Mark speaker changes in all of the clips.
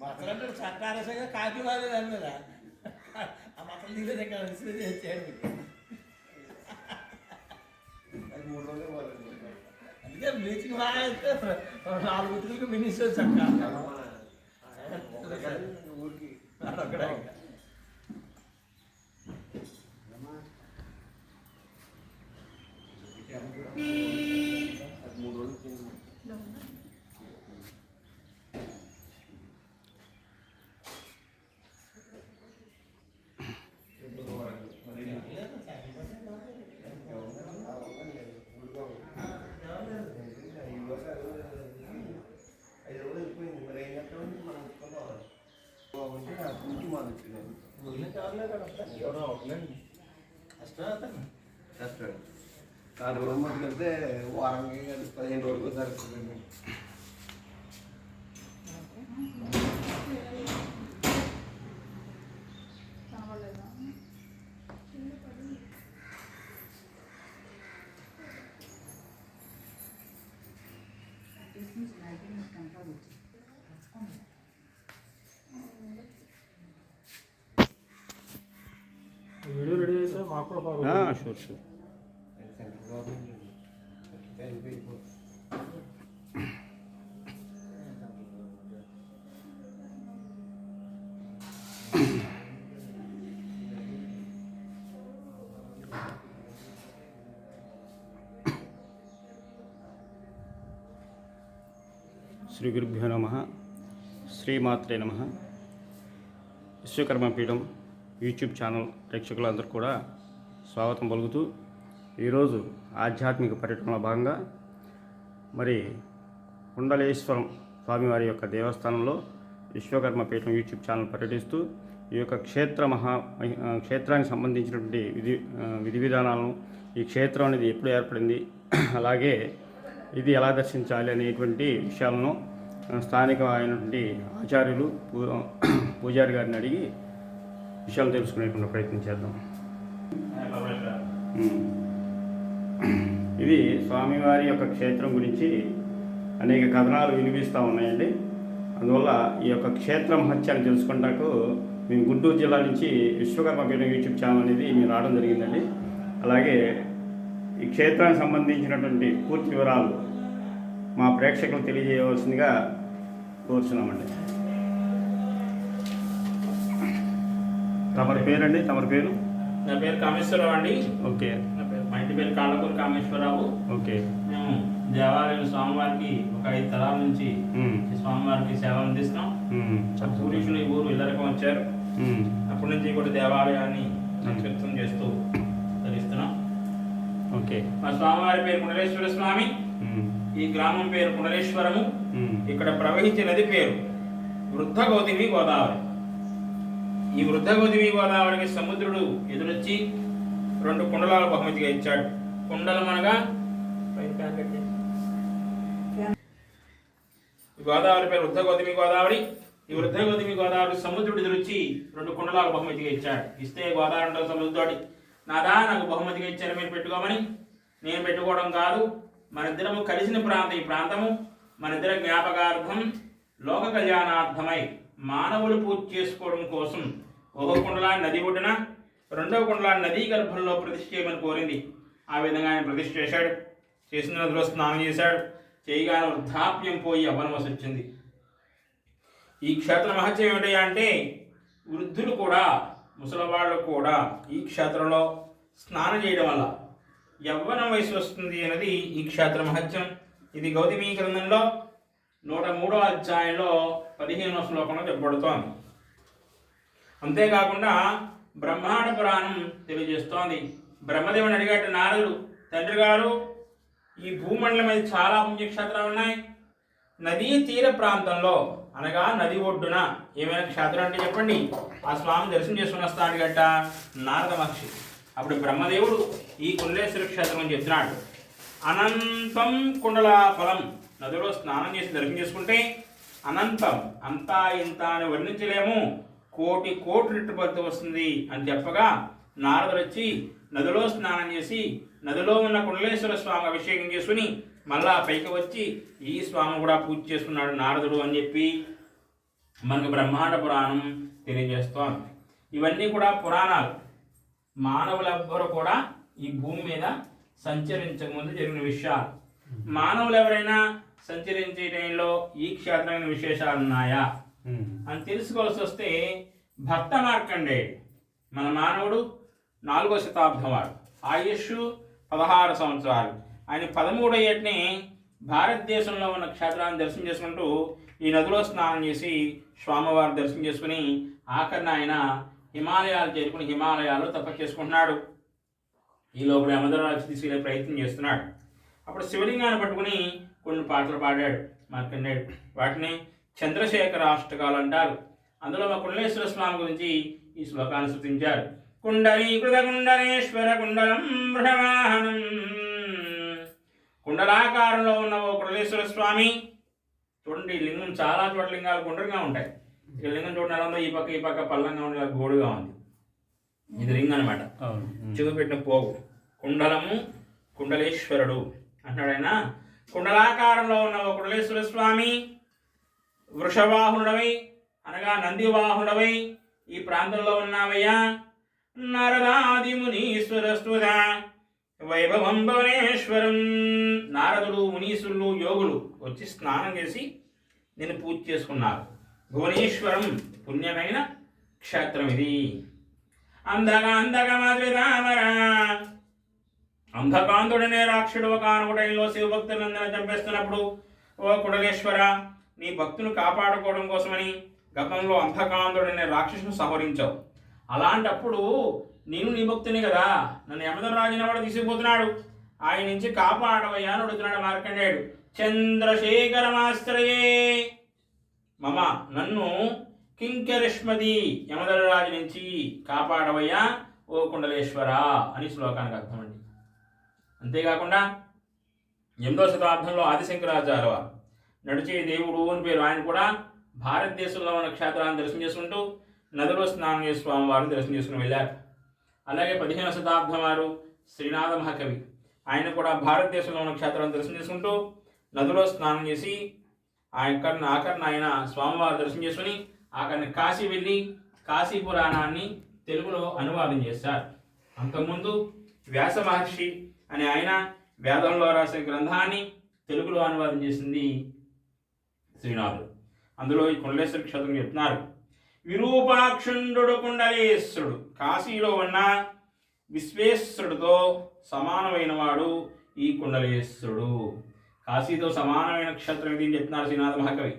Speaker 1: మతలంటే చట్టారసంగా కాకి వాళ్ళు అన్నదా ఆ మతలు తీసేది ఎక్కడ చేయండి అందుకే బ్లీచింగ్ బాగా అయితే 4 ఉతుకులకి మినిస్టర్ చక్క ఊరికి అక్కడ
Speaker 2: కాదు వెళ్తే వారానికి 15 రోజులు జరుగుతుంది.
Speaker 3: వీడియో రెడీ అయితే మాకు కూడా
Speaker 4: షూర్ షూర్ శ్రీ గురుభ్యో నమః. శ్రీమాత్రే నమః. విశ్వకర్మ పీఠం యూట్యూబ్ ఛానల్ ప్రేక్షకులందరూ కూడా స్వాగతం పలుకుతూ ఈరోజు ఆధ్యాత్మిక పర్యటనలో భాగంగా మరి కుండలేశ్వరం స్వామివారి యొక్క దేవస్థానంలో విశ్వకర్మ పీఠం యూట్యూబ్ ఛానల్ పర్యటిస్తూ ఈ యొక్క క్షేత్రానికి సంబంధించినటువంటి విధి విధానాలను, ఈ క్షేత్రం అనేది ఎప్పుడు ఏర్పడింది, అలాగే ఇది ఎలా దర్శించాలి అనేటువంటి విషయాలను స్థానిక అయినటువంటి ఆచార్యులు పూజారి గారిని అడిగి విషయాలు తెలుసుకునేటువంటి ప్రయత్నం చేద్దాం. ఇది స్వామివారి యొక్క క్షేత్రం గురించి అనేక కథనాలు వినిపిస్తూ ఉన్నాయండి. అందువల్ల ఈ యొక్క క్షేత్ర మహత్యాన్ని తెలుసుకుంటాకు మేము గుంటూరు జిల్లా నుంచి విశ్వకర్మ పీఠం యూట్యూబ్ ఛానల్ అనేది మేము రావడం జరిగిందండి. అలాగే ఈ క్షేత్రానికి సంబంధించినటువంటి పూర్తి వివరాలు మా ప్రేక్షకులు తెలియజేయవలసిందిగా కోరుచున్నామండి. తమరి పేరండి? తమరి పేరు?
Speaker 5: నా పేరు కామేశ్వరరావు అండి.
Speaker 4: ఓకే.
Speaker 5: మా ఇంటి పేరు కాళ్ళకూరు కామేశ్వరరావు.
Speaker 4: ఓకే.
Speaker 5: మేము దేవాలయం స్వామివారికి ఒక 5 తరాల నుంచి స్వామివారికి సేవ అందిస్తున్నాం. పూరీషులు ఈ ఊరు ఇల్లరకం వచ్చారు. అప్పటి నుంచి కూడా దేవాలయాన్ని సంస్కృతం చేస్తూ ధరిస్తున్నాం.
Speaker 4: ఓకే.
Speaker 5: మా స్వామివారి పేరు కుండలేశ్వర స్వామి. ఈ గ్రామం పేరు కుండలేశ్వరము. ఇక్కడ ప్రవహించే నది పేరు వృద్ధ గౌతమి గోదావరి. ఈ వృద్ధ గౌతమి గోదావరికి సముద్రుడు ఎదురొచ్చి 2 కుండలాలు బహుమతిగా ఇచ్చాడు. కుండలం అనగా గోదావరి పేరు వృద్ధ గౌతమి గోదావరి. ఈ వృద్ధ గౌతమి గోదావరి సముద్రుడు ఎదురొచ్చి 2 కుండలాలు బహుమతిగా ఇచ్చాడు. ఇస్తే గోదావరి సముద్రుడి నాదా నాకు బహుమతిగా ఇచ్చారు, మీరు పెట్టుకోమని. నేను పెట్టుకోవడం కాదు, మనిద్దరము కలిసిన ప్రాంతం ఈ ప్రాంతము. మనిద్దర జ్ఞాపకార్థం, లోక కళ్యాణార్థమై మానవులు పూజ చేసుకోవడం కోసం ఒక కుండలాన్ని నది ఒడ్డున, 2వ కుండలాన్ని నదీ గర్భంలో ప్రతిష్ఠ చేయమని కోరింది. ఆ విధంగా ఆయన ప్రతిష్ఠ చేశాడు. చేసిన నదిలో స్నానం చేశాడు. చేయగానే వృద్ధాప్యం పోయి యవ్వనమసి వచ్చింది. ఈ క్షేత్ర మహత్యం ఏమిటి అంటే వృద్ధులు కూడా, ముసలివాళ్ళు కూడా ఈ క్షేత్రంలో స్నానం చేయడం వల్ల యవ్వన వయసు వస్తుంది అనేది ఈ క్షేత్ర మహత్యం. ఇది గౌతమి గ్రంథంలో 103వ అధ్యాయంలో 15వ శ్లోకంలో చెప్పబడుతోంది. అంతేకాకుండా బ్రహ్మాండ పురాణం తెలియజేస్తోంది. బ్రహ్మదేవుని అడిగట్టు నారదుడు, తండ్రి గారు ఈ భూమండలం మీద చాలా పుణ్యక్షేత్రాలు ఉన్నాయి. నదీ తీర ప్రాంతంలో అనగా నది ఒడ్డున ఏమైనా క్షేత్రం అంటే చెప్పండి. ఆ స్వామి దర్శనం చేసుకుని వస్తాడు గట్ట నారద మహర్షి. అప్పుడు బ్రహ్మదేవుడు ఈ కుండలేశ్వర క్షేత్రం అని చెప్తున్నాడు. అనంతం కుండల ఫలం, నదిలో స్నానం చేసి దర్శనం చేసుకుంటే అనంతం, అంతా ఇంత అని వర్ణించలేము, కోటి రెట్టు ఫలితం వస్తుంది అని చెప్పగా నారదుడు వచ్చి నదిలో స్నానం చేసి నదిలో ఉన్న కుండలేశ్వర స్వామి అభిషేకం చేసుకుని మళ్ళా పైకి వచ్చి ఈ స్వామి కూడా పూజ చేసుకున్నాడు నారదుడు అని చెప్పి మనకు బ్రహ్మాండ పురాణం తెలియజేస్తోంది. ఇవన్నీ కూడా పురాణాలు. మానవులెవ్వరూ కూడా ఈ భూమి మీద సంచరించకముందు జరిగిన విషయాలు. మానవులు ఎవరైనా సంచరించే టైంలో ఈ క్షేత్రమైన విశేషాలు ఉన్నాయా అని తెలుసుకోవాల్సి వస్తే భక్త మార్కండేయుడు మన మానవుడు 4వ శతాబ్దం వాడు, ఆయుష్ 16 సంవత్సరాలు. ఆయన 13 ఏటనే భారతదేశంలో ఉన్న క్షేత్రాన్ని దర్శనం చేసుకుంటూ ఈ నదిలో స్నానం చేసి స్వామివారి దర్శనం చేసుకుని ఆఖరిన ఆయన హిమాలయాలు చేరుకుని హిమాలయాల్లో తపస్సు చేసుకుంటున్నాడు. ఈ లోపల యమధర్మరాజు తీసుకెళ్లే ప్రయత్నం చేస్తున్నాడు. అప్పుడు శివలింగాన్ని పట్టుకుని కొన్ని పాటలు పాడాడు మార్కండేయుడు. వాటిని చంద్రశేఖర అష్టకాలు అంటారు. అందులో మా కుండలేశ్వర స్వామి గురించి ఈ శ్లోకాన్ని స్తుతించారు. కుండలీకృత కుండలేశ్వర కుండలం వృషవాహనం. కుండలాకారంలో ఉన్న ఓ కుండలేశ్వర స్వామి. చూడండి, లింగం చాలా చోట్ల లింగాలు గుండ్రంగా ఉంటాయి. ఇక లింగం చూడండి ఎలా ఉందో, ఈ పక్క పల్లంగా ఉండే గోడుగా ఉంది. ఇది లింగం అనమాట, చూపెట్టిన పోగు. కుండలము కుండలేశ్వరుడు అంటున్నాడు ఆయన. కుండలాకారంలో ఉన్న ఓ కుండలేశ్వర స్వామి వృషవాహనుడవై అనగా నందివాహనుడవై ఈ ప్రాంతంలో ఉన్నావయ్యా. నారదాది మునీశ్వర స్తుత వైభవం భువనేశ్వరం. నారదుడు, మునీశ్వరులు, యోగులు వచ్చి స్నానం చేసి నేను పూజ చేసుకున్నారు. భువనేశ్వరం పుణ్యమైన క్షేత్రం ఇది. అంధకాంతుడనే రాక్షుడు ఒక ఆనుగుటైలో శివభక్తులందరూ చంపేస్తున్నప్పుడు, ఓ కుండలేశ్వర, నీ భక్తును కాపాడుకోవడం కోసమని గతంలో అంధకాంతుడనే రాక్షసును సంహరించావు. అలాంటప్పుడు నేను నీ భక్తుని కదా, నన్ను యమధర్మరాజుని వాడు తీసుకుపోతున్నాడు, ఆయన నుంచి కాపాడవయ్యా అని అడుగుతున్నాడు మార్కండేయుడు. చంద్రశేఖరమాశ్రయే మమ, నన్ను కింకరిష్మది యమధర్మరాజు నుంచి కాపాడవయ్యా ఓ కుండలేశ్వర అని శ్లోకానికి అర్థం అండి. అంతేకాకుండా 8వ శతాబ్దంలో ఆదిశంకరాచార్య వారు నడిచే దేవుడు అని పేరు. ఆయన కూడా భారతదేశంలో ఉన్న క్షేత్రాలను దర్శనం చేసుకుంటూ నదిలో స్నానం చేసి స్వామివారిని దర్శనం చేసుకుని వెళ్ళారు. అలాగే 15వ శతాబ్దం వారు శ్రీనాథ మహాకవి, ఆయన కూడా భారతదేశంలో ఉన్న క్షేత్రాలను దర్శనం చేసుకుంటూ నదిలో స్నానం చేసి ఆఖరిన ఆయన స్వామివారి దర్శనం చేసుకుని ఆఖరిని కాశీ వెళ్ళి కాశీ పురాణాన్ని తెలుగులో అనువాదం చేశారు. అంతకుముందు వ్యాస మహర్షి అనే ఆయన వేదంలో రాసిన గ్రంథాన్ని తెలుగులో అనువాదం చేసింది శ్రీనాథుడు. అందులో ఈ కుండలేశ్వర క్షేత్రం చెప్తున్నారు. విరూపాక్షుండు కుండలేశ్వరుడు కాశీలో ఉన్న విశ్వేశ్వరుడితో సమానమైన వాడు ఈ కుండలేశ్వరుడు. కాశీతో సమానమైన క్షేత్రం ఇది అని చెప్తున్నారు శ్రీనాథ మహాకవి.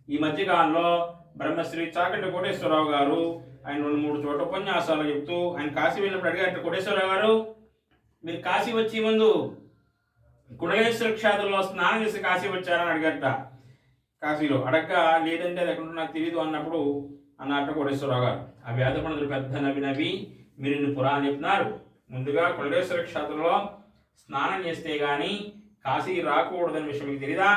Speaker 5: ఈ మధ్యకాలంలో బ్రహ్మశ్రీ చాకంటి కోటేశ్వరరావు గారు ఆయన 2-3 చోట్ల ఉపన్యాసాలు చెప్తూ ఆయన కాశీ వెళ్ళినప్పుడు అడిగారు, కోటేశ్వరరావు గారు మీరు కాశీ వచ్చే ముందు కుండలేశ్వర క్షేత్రంలో స్నానం చేసి కాశీ వచ్చారని అడిగట. కాశీలో అడగ్గా లేదంటే అది ఎక్కడ నాకు తెలియదు అన్నప్పుడు అన్నట్టు కోటేశ్వరరావు గారు ఆ వేద పండితులు పెద్ద నవి మీరు ఇన్ని పురాణం చెప్తున్నారు. ముందుగా కుండలేశ్వర క్షేత్రంలో స్నానం చేస్తే కానీ కాశీ రాకూడదని విషయం మీకు తెలీదా?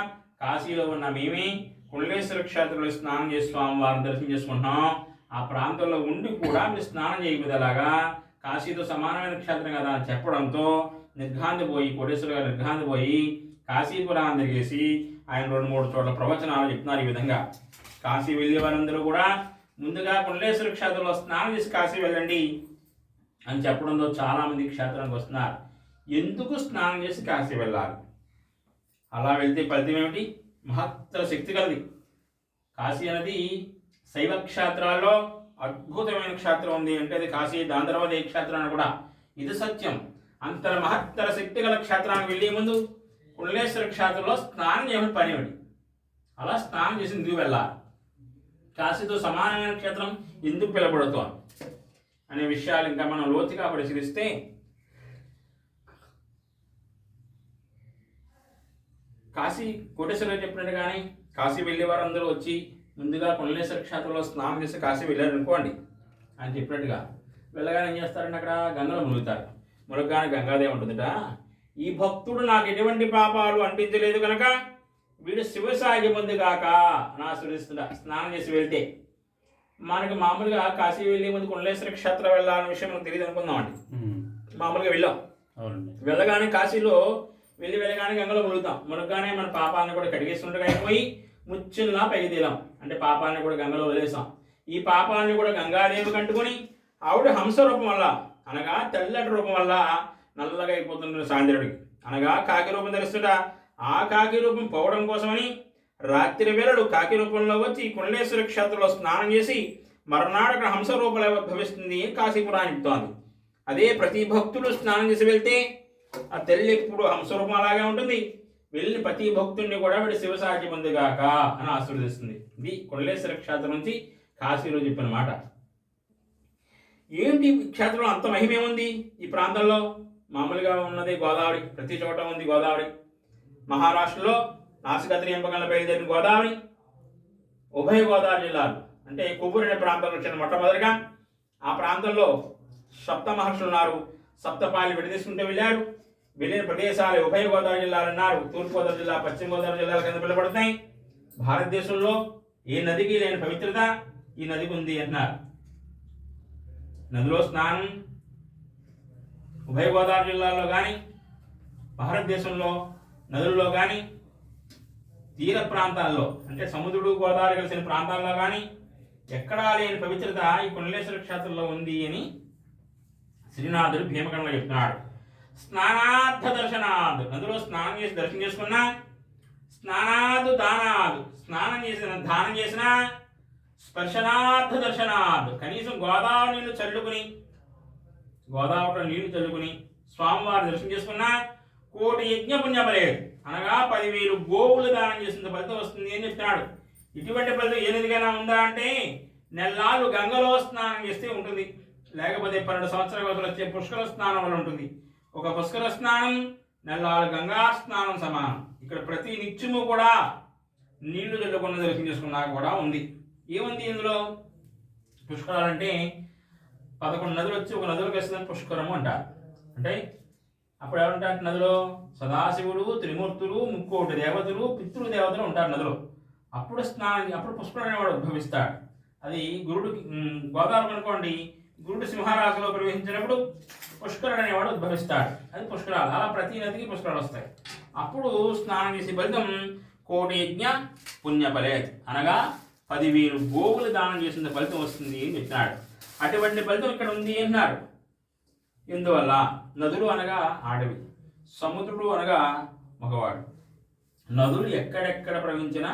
Speaker 5: కాశీలో ఉన్న మేమే కుండలేశ్వర క్షేత్రంలో స్నానం చేసి స్వామివారిని దర్శనం చేసుకుంటున్నాం. ఆ ప్రాంతంలో ఉండి కూడా మీరు స్నానం చేయబోదేలాగా కాశీతో సమానమైన క్షేత్రం కదా అని చెప్పడంతో నిర్ఘాంతిపోయి కోటేశ్వర గారు నిర్ఘాంతిపోయి కాశీపురాన్ని తిరిగేసి ఆయన 2-3 చోట్ల ప్రవచనాలు చెప్తున్నారు. ఈ విధంగా కాశీ వెళ్ళే వారందరూ కూడా ముందుగా కుండలేశ్వర క్షేత్రంలో స్నానం చేసి కాశీ వెళ్ళండి అని చెప్పడంతో చాలామంది క్షేత్రానికి వస్తున్నారు. ఎందుకు స్నానం చేసి కాశీ వెళ్ళాలి? అలా వెళ్తే ఫలితం ఏమిటి? మహత్తర శక్తి కలది. కాశీ అనేది శైవ క్షేత్రాల్లో అద్భుతమైన క్షేత్రం ఉంది అంటే అది కాశీ. దాని తర్వాత ఏ క్షేత్రాన్ని కూడా ఇది సత్యం. అంత మహత్తర శక్తి గల క్షేత్రానికి వెళ్ళే ముందు కుండలేశ్వర క్షేత్రంలో స్నానం చేయమని పనివ్వండి. అలా స్నానం చేసి ఎందుకు వెళ్ళాలి? కాశీతో సమానమైన క్షేత్రం ఎందుకు పిలబడుతోంది అనే విషయాలు ఇంకా మనం లోతుగా పరిశీలిస్తే కాశీ కోటేశ్వరరావు చెప్పినట్టు కానీ కాశీ వెళ్ళే వారందరూ వచ్చి ముందుగా కుండలేశ్వర క్షేత్రంలో స్నానం చేసి కాశీ వెళ్ళారు అనుకోండి అని చెప్పినట్టుగా వెళ్ళగానే ఏం చేస్తారంటే అక్కడ గంగలో మునుగుతారు. మునగగానే గంగాదేవి ఉంటుందట, ఈ భక్తుడు నాకు ఎటువంటి పాపాలు అంటించలేదు కనుక వీడు శివసాగి ముందుగాక నా సురిస్తుడా. స్నానం చేసి వెళ్తే మనకి మామూలుగా కాశీ వెళ్ళే ముందు కుండలేశ్వర క్షేత్రం వెళ్ళాలనే విషయం మనకు తెలియదు అనుకుందామండి. మామూలుగా వెళ్ళాం, అవునండి. వెళ్ళగానే కాశీలో వెళ్ళగానే గంగలో మునగగానే మన పాపాలను కూడా కడిగేస్తుండగా అయిపోయి ముచ్చుల్లా పైకి తీలాం. అంటే పాపాన్ని కూడా గంగలో వదిలేసాం. ఈ పాపాన్ని కూడా గంగాదేవి కంటుకొని ఆవిడ హంస రూపం వల్ల అనగా తెల్లటి రూపం వల్ల నల్లగా అయిపోతున్న సాంద్రుడికి అనగా కాకి రూపం ధరిస్తుట. ఆ కాకి రూపం పోవడం కోసమని రాత్రి వేళడు కాకి రూపంలో వచ్చి కుండలేశ్వర క్షేత్రంలో స్నానం చేసి మర్నాడు అక్కడ హంస రూపంలో ఉద్భవిస్తుంది కాశీపురాన్ని చెప్తోంది. అదే ప్రతి భక్తుడు స్నానం చేసి వెళ్తే ఆ తల్లి ఎప్పుడు హంసరూపం అలాగే ఉంటుంది. వెళ్ళిన ప్రతి భక్తుడిని కూడా వీడు శివసాచి పొందుగాక అని ఆశీర్వదిస్తుంది. ఇది కుండలేశ్వర క్షేత్రం నుంచి కాశీలో చెప్పిన మాట. ఏంటి క్షేత్రంలో అంత మహిమేముంది? ఈ ప్రాంతంలో మామూలుగా ఉన్నది గోదావరి, ప్రతి చోట ఉంది గోదావరి. మహారాష్ట్రలో నాసికత్రి ఎంపకంలో బయలుదేరిన గోదావరి. ఉభయ గోదావరి జిల్లాలు అంటే కొవ్వూరు అనే ప్రాంతంలో వచ్చిన మొట్టమొదటిగా ఆ ప్రాంతంలో సప్త మహర్షులు ఉన్నారు. సప్తపాలి విడదీసుకుంటూ వెళ్ళారు. వెళ్ళిన ప్రదేశాలు ఉభయ గోదావరి జిల్లాలు అన్నారు. తూర్పుగోదావరి జిల్లా, పశ్చిమ గోదావరి జిల్లాల కింద పిలువబడుతున్నాయి. భారతదేశంలో ఏ నదికి లేని పవిత్రత ఈ నదికి ఉంది అంటున్నారు. నదిలో స్నానం ఉభయ గోదావరి జిల్లాలో కానీ భారతదేశంలో నదుల్లో కానీ తీర ప్రాంతాల్లో అంటే సముద్రుడు గోదావరి కలిసిన ప్రాంతాల్లో కానీ ఎక్కడా లేని పవిత్రత ఈ కుండలేశ్వర క్షేత్రంలో ఉంది అని శ్రీనాథుడు భీమకంలో చెప్తున్నాడు. స్నానార్థ దర్శనాథ్, నదిలో స్నానం చేసి దర్శనం చేసుకున్నా, స్నానాదు దానాదు, స్నానం చేసిన దానం చేసిన, స్పర్శనార్థ దర్శనాథ్, కనీసం గోదావరి నీళ్లు చల్లుకుని స్వామివారి దర్శనం చేసుకున్నా 1,000,000 యజ్ఞ పుణ్యమలేదు అనగా 10,000 గోవులు దానం చేసిన ఫలితం వస్తుంది అని చెప్తున్నాడు. ఇటువంటి ఫలితం ఏ నదికైనా ఉందా అంటే నెల్లాళ్ళు గంగలో స్నానం చేస్తే ఉంటుంది, లేకపోతే 12 సంవత్సరాల వచ్చే పుష్కర స్నానం వల్ల ఉంటుంది. ఒక పుష్కర స్నానం నెల్లాళ్ళు గంగా స్నానం సమానం. ఇక్కడ ప్రతి నిత్యము కూడా నీళ్లు చల్లుకున్న దర్శనం చేసుకున్నా కూడా ఉంది. ఏముంది ఇందులో? పుష్కరాలంటే 11 నదులు వచ్చి ఒక నదులు కలిసిందని పుష్కరము అంటారు. అంటే అప్పుడు ఎవరుంటారు నదిలో? సదాశివుడు, త్రిమూర్తులు, 3 దేవతలు, పితృదేవతలు ఉంటారు నదిలో. అప్పుడు పుష్కరుడు అనేవాడు ఉద్భవిస్తాడు. అది గురుడికి గోదావరి అనుకోండి, గురుడు సింహరాశిలో ప్రవేశించినప్పుడు పుష్కరుడు అనేవాడు ఉద్భవిస్తాడు. అది పుష్కరాలు. అలా ప్రతి నదికి పుష్కరాలు వస్తాయి. అప్పుడు స్నానం చేసే ఫలితం 1,000,000 యజ్ఞ పుణ్యఫలేత్ అనగా 10,000 గోవులు దానం చేసిన ఫలితం వస్తుంది అని చెప్పినాడు. అటువంటి ఫలితం ఇక్కడ ఉంది అన్నారు. ఎందువల్ల? నదులు అనగా ఆడవి, సముద్రుడు అనగా మగవాడు. నదులు ఎక్కడెక్కడ ప్రవహించినా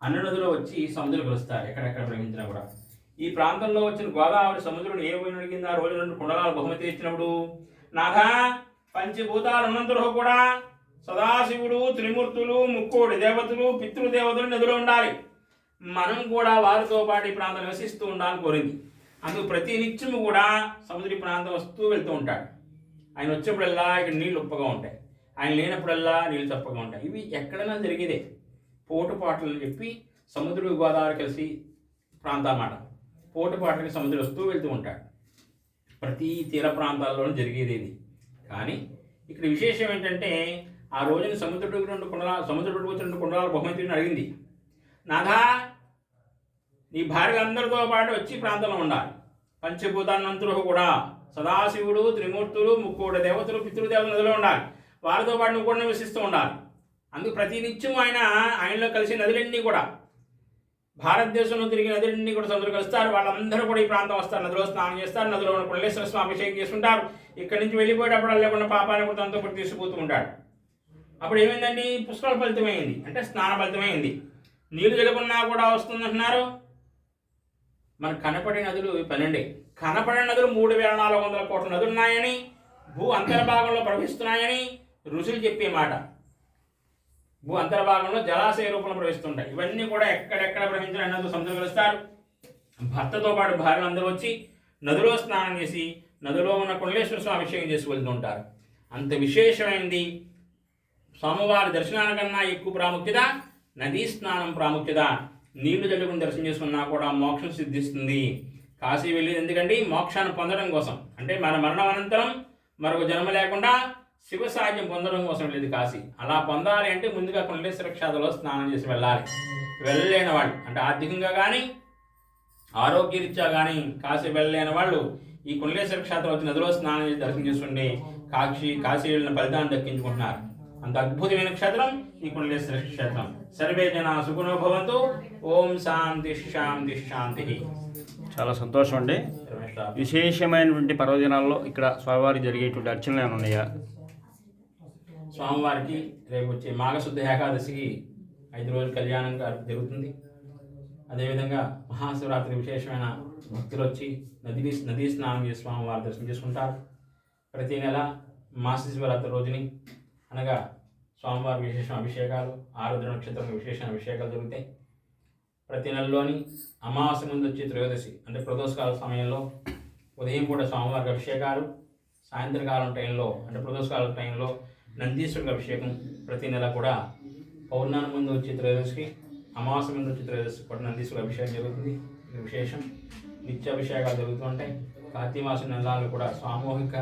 Speaker 5: అన్ని నదులు వచ్చి సముద్రం కలుస్తారు. ఎక్కడెక్కడ ప్రవహించినా కూడా ఈ ప్రాంతంలో వచ్చిన గోదావరి సముద్రుడు ఏ పోయిన కింద రోజు 2 కుండలాలు బహుమతి ఇచ్చినప్పుడు నాథ పంచభూతాలు ఉన్నంతలో కూడా సదాశివుడు, త్రిమూర్తులు, 3 దేవతలు, పితృదేవతలు నదిలో ఉండాలి. మనం కూడా వారితో పాటు ఈ ప్రాంతం నివసిస్తూ ఉండాలని కోరింది. అందుకు ప్రతి నిత్యము కూడా సముద్ర ప్రాంతం వస్తూ వెళ్తూ ఉంటాడు. ఆయన వచ్చినప్పుడల్లా ఇక్కడ నీళ్ళు ఉప్పగా ఉంటాయి, ఆయన లేనప్పుడల్లా నీళ్ళు చప్పగా ఉంటాయి. ఇవి ఎక్కడైనా జరిగేదే. పోటుపాటలు చెప్పి సముద్రుడు గోదావరి కలిసి ప్రాంతాలన్నమాట. పోటుపాటలకి సముద్రం వస్తూ వెళ్తూ ఉంటాడు. ప్రతి తీర ప్రాంతాల్లోనూ జరిగేది ఇది. కానీ ఇక్కడ విశేషం ఏంటంటే ఆ రోజున సముద్రుడికి 2 కుండలాలు బహుమతిని అడిగింది. నాథా నీ భార్యలందరితో పాటు వచ్చి ప్రాంతంలో ఉండాలి. పంచభూతాన్నంతరూ కూడా సదాశివుడు, త్రిమూర్తులు, 3 దేవతలు, పితృదేవతలు నదిలో ఉండాలి. వారితో పాటు నువ్వు కూడా నివసిస్తూ ఉండాలి. అందుకు ప్రతి నిత్యం ఆయనలో కలిసి నదులన్నీ కూడా భారతదేశంలో తిరిగి నదులన్నీ కూడా సముద్రం కలుస్తారు. వాళ్ళందరూ కూడా ఈ ప్రాంతం వస్తారు, నదిలో స్నానం చేస్తారు, నదిలో ఉన్న కుండలేశ్వర స్వామి అభిషేకం చేసుకుంటారు. ఇక్కడి నుంచి వెళ్ళిపోయేటప్పుడు లేకుండా పాపాన్ని కూడా తనతో పాటు తీసుకుపోతూ ఉంటాడు. అప్పుడు ఏమైందండి? పుష్కర ఫలితమైంది, అంటే స్నాన ఫలితమైంది. నీళ్లు జలుకున్నా కూడా వస్తుందంటున్నారు. మనకు కనపడే నదులు 12. కనపడే నదులు 3,400 కోట్ల నదులు ఉన్నాయని, భూ అంతర్భాగంలో ప్రవహిస్తున్నాయని ఋషులు చెప్పే మాట. భూ అంతర్భాగంలో జలాశయ రూపంలో ప్రవహిస్తుంటాయి. ఇవన్నీ కూడా ఎక్కడెక్కడ ప్రవహించిన నదులు సముద్రం కలుస్తారు. భర్తతో పాటు భార్యలు అందరూ వచ్చి నదిలో స్నానం చేసి నదిలో ఉన్న కుండలేశ్వర స్వామి అభిషేకం చేసి వెళ్తుంటారు. అంత విశేషమైనది. స్వామివారి దర్శనానికన్నా ఎక్కువ ప్రాముఖ్యత నదీ స్నానం ప్రాముఖ్యత. నీళ్లు జల్లుకుని దర్శనం చేసుకున్నా కూడా మోక్షం సిద్ధిస్తుంది. కాశీ వెళ్ళేది ఎందుకంటే మోక్షాన్ని పొందడం కోసం, అంటే మన మరణం అనంతరం మరొక జన్మ లేకుండా శివ సాధ్యం పొందడం కోసం వెళ్ళేది కాశీ. అలా పొందాలి అంటే ముందుగా కుండలేశ్వర క్షేత్రంలో స్నానం చేసి వెళ్ళాలి. వెళ్ళలేని వాళ్ళు అంటే ఆర్థికంగా కానీ ఆరోగ్యరీత్యా కానీ కాశీ వెళ్ళలేని వాళ్ళు ఈ కుండలేశ్వర క్షేత్రం వచ్చి నదిలో స్నానం చేసి దర్శనం చేసుకుంటే కాశీ వెళ్ళిన ఫలితాన్ని దక్కించుకుంటున్నారు. అంత అద్భుతమైన క్షేత్రం ఈ కుండలేశ్వర క్షేత్రం. సర్వే జన సుఖినో భవంతు. ఓం శాంతి శాంతి శాంతి.
Speaker 4: చాలా సంతోషం అండి. విశేషమైనటువంటి పర్వదినాల్లో ఇక్కడ స్వామివారికి జరిగేటువంటి అర్చనలు ఏమైనా ఉన్నాయా?
Speaker 5: స్వామివారికి రేపు వచ్చే మాఘశుద్ధ ఏకాదశికి 5 రోజుల కళ్యాణం జరుగుతుంది. అదేవిధంగా మహాశివరాత్రి విశేషమైన భక్తులు వచ్చి నదీ స్నానం చేసి స్వామివారి దర్శనం చేసుకుంటారు. ప్రతి నెల మాస శివరాత్రి రోజుని అనగా స్వామివారి విశేష అభిషేకాలు, ఆరుద్ర నక్షత్రం విశేష అభిషేకాలు జరుగుతాయి. ప్రతి నెలలోని అమావాస్య ముందు వచ్చే త్రయోదశి అంటే ప్రదోషకాల సమయంలో ఉదయం పూట స్వామివారికి అభిషేకాలు, సాయంత్రకాలం టైంలో అంటే ప్రదోషకాల టైంలో నందీశ్వరుడికి అభిషేకం. ప్రతి నెల కూడా పౌర్ణమి ముందు వచ్చే త్రయోదశికి, అమావాస్య ముందు వచ్చే త్రయోదశి కూడా నందీశ్వరుడు అభిషేకం జరుగుతుంది. ఇది విశేషం. నిత్య అభిషేకాలు జరుగుతూ ఉంటాయి. కార్తీక మాసం నెలలు కూడా సామూహిక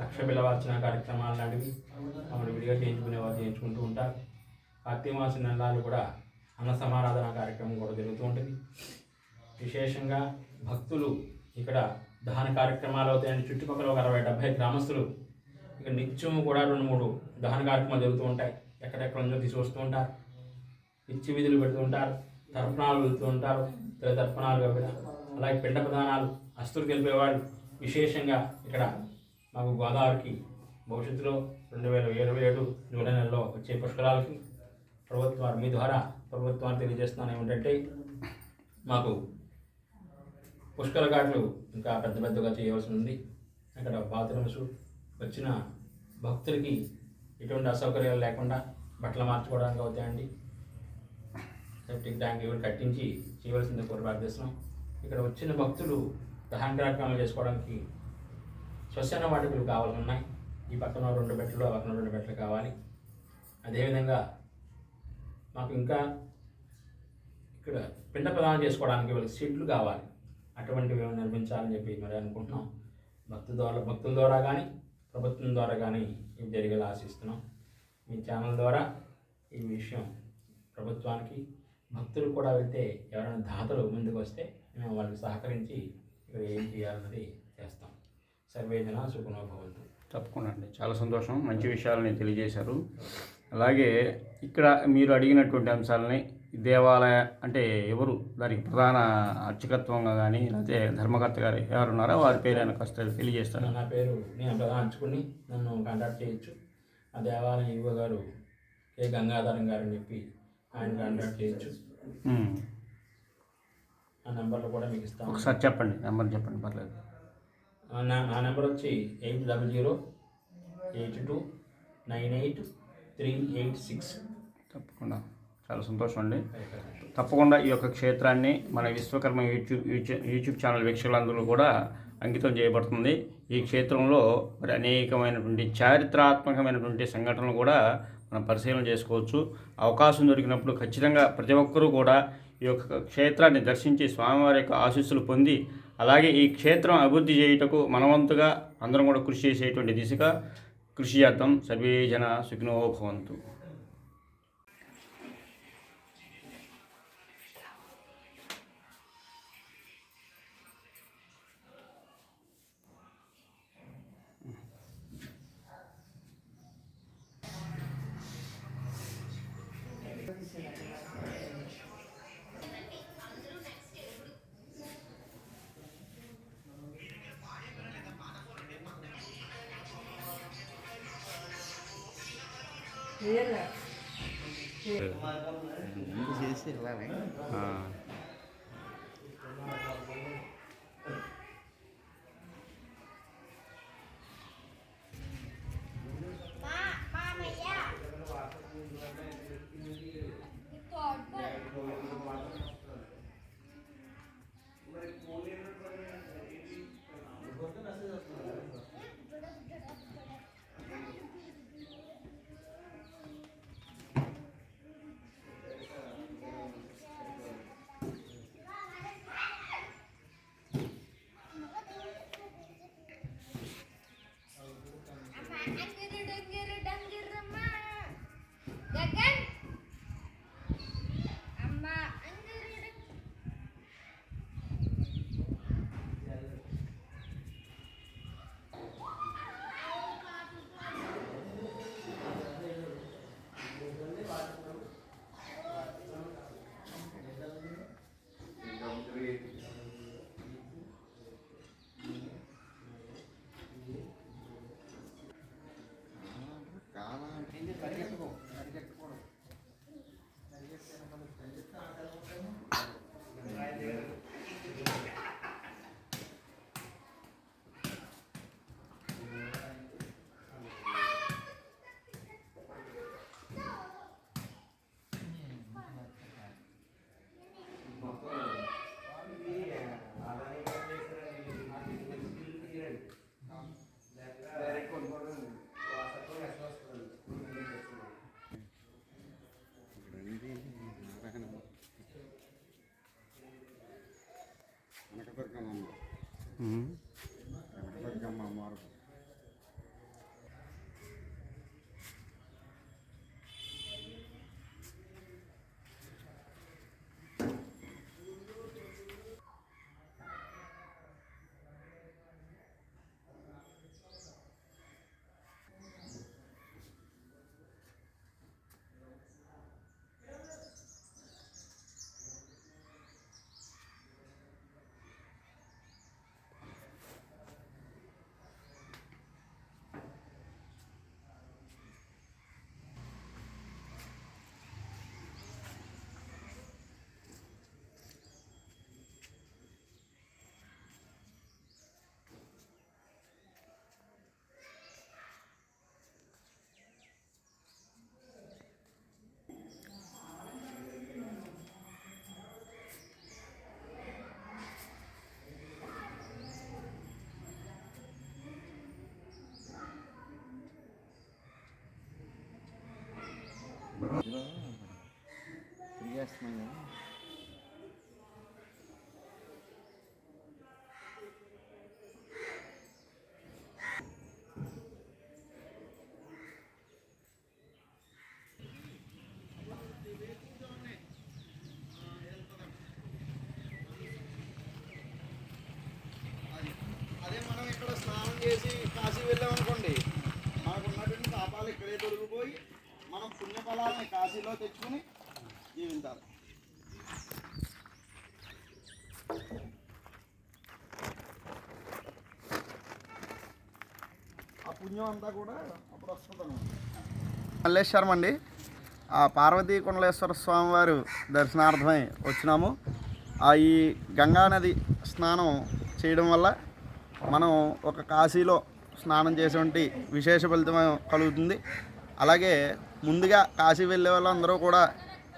Speaker 5: లక్ష బిలవార్చన కార్యక్రమాలు లాంటివి మమ్మల్ని విడిగా చేయించుకునేవారు చేయించుకుంటూ ఉంటారు. కార్తీక మాసం నెలలు కూడా అన్న సమారాధన కార్యక్రమం కూడా జరుగుతూ ఉంటుంది. విశేషంగా భక్తులు ఇక్కడ దహన కార్యక్రమాలు అవుతాయండి. చుట్టుపక్కల ఒక 60-70 గ్రామస్తులు ఇక్కడ నిత్యం కూడా 2-3 దహన కార్యక్రమాలు జరుగుతూ ఉంటాయి. ఎక్కడెక్కడ నుంచో తీసుకొస్తూ ఉంటారు. పిచ్చి విధులు పెడుతూ ఉంటారు. తర్పణాలు వెళ్తూ ఉంటారు. తర్పణాలు అలాగే పిండ ప్రదానాలు, అస్తులు గెలిపేవాళ్ళు. విశేషంగా ఇక్కడ మాకు గోదావరికి భవిష్యత్తులో 2027 జూలై నెలలో వచ్చే పుష్కరాలకి ప్రభుత్వాలు మీ ద్వారా ప్రభుత్వాన్ని తెలియజేస్తున్నాను ఏమిటంటే మాకు పుష్కర ఘాట్లు ఇంకా పెద్దగా చేయవలసి ఉంది. అక్కడ బాత్రూమ్స్ వచ్చిన భక్తులకి ఎటువంటి అసౌకర్యాలు లేకుండా బట్టలు మార్చుకోవడానికి అవుతాయండి. సెప్టిక్ ట్యాంక్ ఇవి కట్టించి చేయవలసింది కోరి ప్రార్థిస్తున్నాం. ఇక్కడ వచ్చిన భక్తులు దహన కార్యక్రమాలు చేసుకోవడానికి శ్మశాన వాటికలు కావాల్సి ఉన్నాయి. ఈ పక్కన 2 బెడ్లు, ఆ పక్కన 2 బెడ్లు కావాలి. అదేవిధంగా మాకు ఇంకా ఇక్కడ పిండ ప్రదానం చేసుకోవడానికి వాళ్ళకి సీట్లు కావాలి. అటువంటివి నిర్మించాలని చెప్పి మరి అనుకుంటున్నాం. భక్తుల ద్వారా కానీ ప్రభుత్వం ద్వారా కానీ ఇవి జరిగేలా ఆశిస్తున్నాం. మీ ఛానల్ ద్వారా ఈ విషయం ప్రభుత్వానికి, భక్తులు కూడా వెళ్తే ఎవరైనా దాతలు ముందుకు వస్తే మేము వాళ్ళకి సహకరించి ఇక్కడ ఏం చేయాలన్నది చేస్తాం. సర్వే జన సుఖినో భవంతు.
Speaker 4: తప్పకుండా అండి. చాలా సంతోషం. మంచి విషయాలని తెలియజేశారు. అలాగే ఇక్కడ మీరు అడిగినటువంటి అంశాలని దేవాలయ అంటే ఎవరు దానికి ప్రధాన అర్చకత్వంగా కానీ లేకపోతే ధర్మకర్త గారు ఎవరున్నారో వారి పేరు ఆయన కాస్త తెలియజేస్తాను.
Speaker 5: నా పేరు నేను ప్రధాన అర్చకుని, నన్ను కాంటాక్ట్ చేయొచ్చు. ఆ దేవాలయం యువ గారు కే గంగాధరం గారు అని చెప్పి ఆయన కాంటాక్ట్ చేయొచ్చు. ఆ నెంబర్లో కూడా మీకు ఇస్తాను.
Speaker 4: ఒకసారి చెప్పండి, నెంబర్ చెప్పండి, పర్లేదు.
Speaker 5: నా నెంబర్ వచ్చి 8008298386.
Speaker 4: తప్పకుండా. చాలా సంతోషం అండి. తప్పకుండా ఈ యొక్క క్షేత్రాన్ని మన విశ్వకర్మ యూట్యూబ్ ఛానల్ వీక్షకులందరూ కూడా అంకితం చేయబడుతుంది. ఈ క్షేత్రంలో మరి అనేకమైనటువంటి చారిత్రాత్మకమైనటువంటి సంఘటనలు కూడా మనం పరిశీలన చేసుకోవచ్చు. అవకాశం దొరికినప్పుడు ఖచ్చితంగా ప్రతి ఒక్కరూ కూడా ఈ యొక్క క్షేత్రాన్ని దర్శించి స్వామివారి యొక్క ఆశీస్సులు పొంది అలాగే ఈ క్షేత్రం అభివృద్ధి చేయుటకు మనవంతుగా అందరం కూడా కృషి చేసేటువంటి దిశగా కృషి చేద్దాం. సర్వే జన సుఖినో భవంతు.
Speaker 6: అదే మనం ఇక్కడ స్నానం చేసి కాశీ వెళ్ళామనుకోండి, మనకున్నటువంటి పాపాలు ఇక్కడే దొరికిపోయి మనం పుణ్యఫలాన్ని కాశీలో తెచ్చుకొని జీవించాలి. ఆ పుణ్యం అంతా కూడా అప్పుడు వస్తుంది. మల్లేశ్వరం అండి, ఆ పార్వతీ కుండలేశ్వర స్వామివారు దర్శనార్థమై వచ్చినాము. ఈ గంగానది స్నానం చేయడం వల్ల మనం ఒక కాశీలో స్నానం చేసేటువంటి విశేష ఫలితం కలుగుతుంది. అలాగే ముందుగా కాశీ వెళ్ళే వాళ్ళందరూ కూడా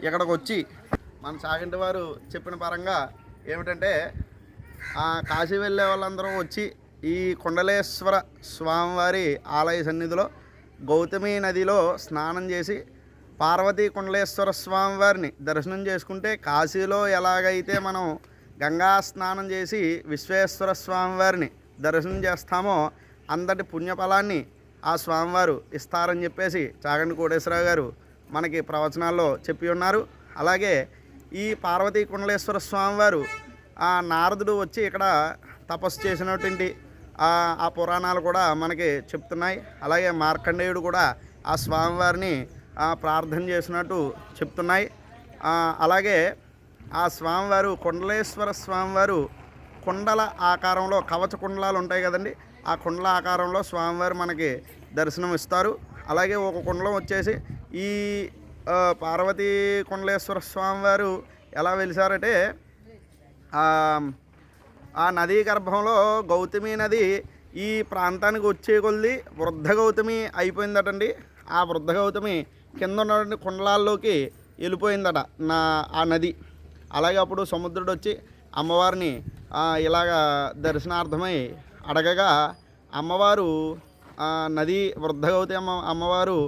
Speaker 6: ఇక్కడికి వచ్చి మన చాగంటి వారు చెప్పిన పరంగా ఏమిటంటే, కాశీ వెళ్ళే వాళ్ళందరూ వచ్చి ఈ కుండలేశ్వర స్వామివారి ఆలయ సన్నిధిలో గౌతమి నదిలో స్నానం చేసి పార్వతీ కుండలేశ్వర స్వామివారిని దర్శనం చేసుకుంటే, కాశీలో ఎలాగైతే మనం గంగా స్నానం చేసి విశ్వేశ్వర స్వామివారిని దర్శనం చేస్తామో అంతటి పుణ్యఫలాన్ని ఆ స్వామివారు ఇస్తారని చెప్పేసి చాగంటి కోటేశ్వరరావు గారు మనకి ప్రవచనాల్లో చెప్పి ఉన్నారు. అలాగే ఈ పార్వతీ కుండలేశ్వర స్వామివారు నారదుడు వచ్చి ఇక్కడ తపస్సు చేసినటువంటి ఆ పురాణాలు కూడా మనకి చెప్తున్నాయి. అలాగే మార్కండేయుడు కూడా ఆ స్వామివారిని ప్రార్థన చేసినట్టు చెప్తున్నాయి. అలాగే ఆ స్వామివారు కుండలేశ్వర స్వామివారు కుండల ఆకారంలో, కవచ కుండలాలు ఉంటాయి కదండి, ఆ కుండల ఆకారంలో స్వామివారు మనకి దర్శనం ఇస్తారు. అలాగే ఒక కుండలం వచ్చేసి ఈ పార్వతీ కుండలేశ్వర స్వామివారు ఎలా వెలిసారంటే, ఆ నదీ గర్భంలో గౌతమి నది ఈ ప్రాంతానికి వచ్చే కొద్ది వృద్ధ గౌతమి అయిపోయిందటండి. ఆ వృద్ధ గౌతమి కింద ఉన్నటువంటి కుండలాల్లోకి వెళ్ళిపోయిందట ఆ నది. అలాగే అప్పుడు సముద్రుడు వచ్చి అమ్మవారిని ఇలాగా దర్శనార్థమై అడగగా అమ్మవారు నది వృద్ధ గౌతమి అమ్మవారు,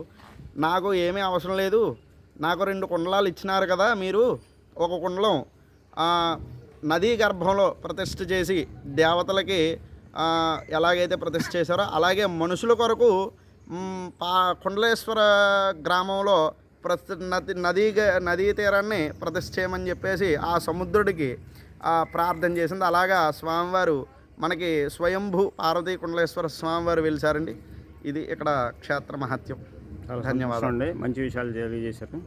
Speaker 6: నాకు ఏమీ అవసరం లేదు, నాకు 2 కుండలాలు ఇచ్చినారు కదా మీరు, ఒక కుండలం నదీ గర్భంలో ప్రతిష్ఠ చేసి దేవతలకి ఎలాగైతే ప్రతిష్ఠ చేశారో అలాగే మనుషుల కొరకు కుండలేశ్వర గ్రామంలో నదీ తీరాన్ని ప్రతిష్ఠ చేయమని చెప్పేసి ఆ సముద్రుడికి ప్రార్థన చేసింది. అలాగా స్వామివారు మనకి స్వయంభూ పార్వతీ కుండలేశ్వర స్వామివారు వెలిసారండి. ఇది ఇక్కడ క్షేత్ర మహత్యం. ధన్యవాదాలు
Speaker 4: అండి, మంచి విషయాలు తెలియజేశారు.